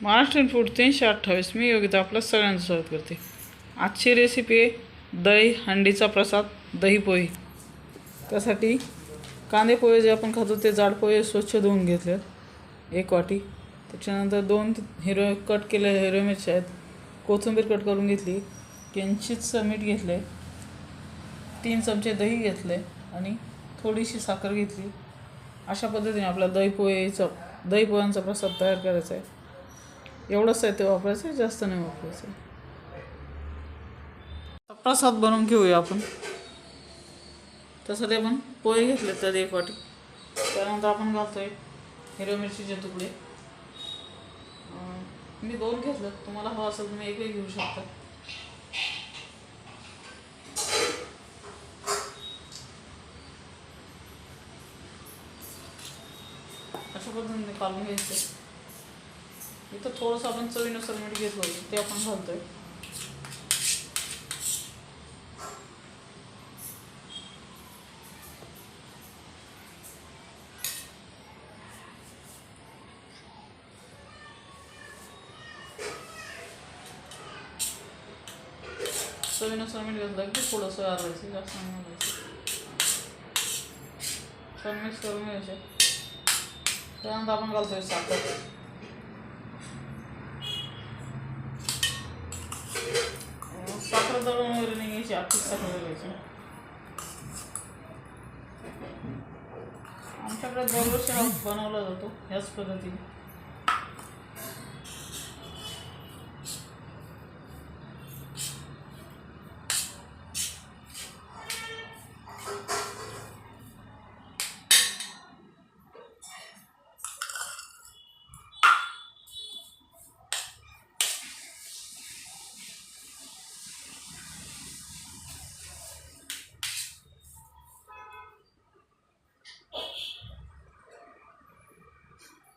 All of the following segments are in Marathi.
महाराष्ट्रीयन फूड 328. मी योगिता आपलं सगळ्यांचं स्वागत करते. आजची रेसिपी आहे दही हंडीचा प्रसाद दही पोहे. त्यासाठी कांदे पोहे जे आपण खातो ते जाड पोहे स्वच्छ धुवून घेतले 1 वाटी. त्याच्यानंतर 2 हिरवे कट केलेले हिरवे मिरच्या आहेत. कोथिंबीर कट करून घेतली. किंचितसं मीठ घेतले. 3 चमचे दही घेतले आणि थोडीशी साखर घेतली. अशा पद्धतीने आपला दही पोह्यांचा प्रसाद तयार करायचा आहे. एवढं साहित्य वापरायचं आहे, जास्त नाही वापरायचं. प्रसाद बनवून घेऊया आपण. त्यासाठी आपण पोहे घेतले तर 1 वाटी. त्यानंतर आपण घालतोय हिरव्या मिरचीचे तुकडे. मी 2 घेतले, तुम्हाला हवं असेल तुम्ही 1 घेऊ शकता. अशा पद्धतीने काढून घ्यायचं. इथं थोडंसं आपण चवीनुसार मीठ घेतलं होतं ते आपण घालतोय. चवीनुसार मीठ घातलं की थोडंसं घालायचं, जास्त नाही घालायचं. छान मिक्स करून घ्यायचे. त्यानंतर आपण घालतोय साखर. साखर दळून वगैरे नाही घ्यायची, आखीच साखर घालायची. आमच्याकडे दरवर्षी बनवला जातो ह्याच पद्धतीने.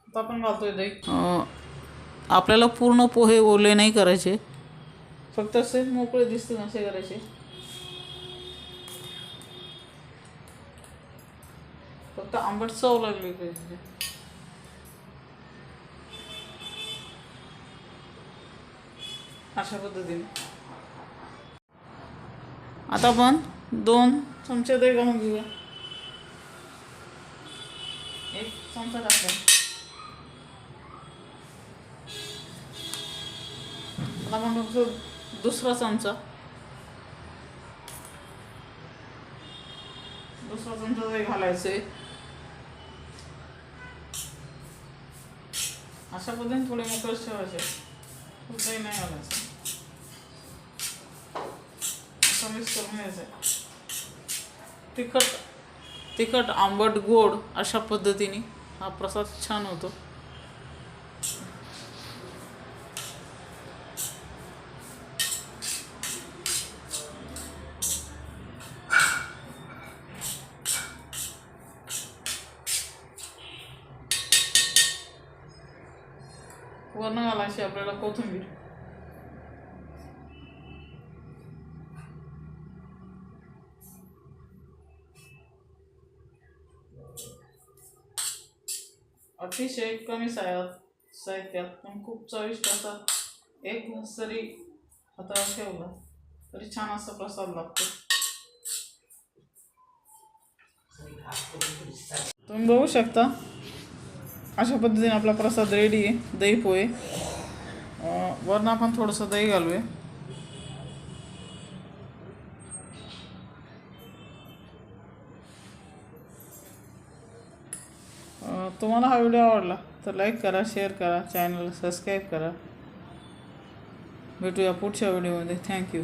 आता आपण घालतोय दही. आपल्याला पूर्ण पोहे ओले नाही करायचे, फक्त असे मोकळे दिसतील असे करायचे. फक्त आंबट चव लागली पाहिजे. अशा पद्धतीने आता आपण 2 चमचे दही घालून घेऊया. 1 चमचा टाकला. आपण बघतो दुसरा चमचा दही घालायचे. अशा पद्धतीने थोडे मोकळेच ठेवायचे, खूप दही नाही घालायचं. असं मिक्स करून घ्यायचं. तिखट आंबट गोड अशा पद्धतीने हा प्रसाद छान होतो. वर्ण घालायची आपल्याला कोथिंबीर. अतिशय कमी साहित्यात पण खूप चविष्ट असा 1 घास जरी हातावर ठेवला तरी छान असा प्रसाद लागतो. तुम्ही बघू शकता अशा पद्धतीने आपला प्रसाद रेडी आहे दही पोहे. वरून आपण थोडंसं दही घालूया. तुम्हाला हा व्हिडिओ आवडला तर लाईक करा, शेअर करा, चॅनलला सबस्क्राईब करा. भेटूया पुढच्या व्हिडिओमध्ये. थँक्यू.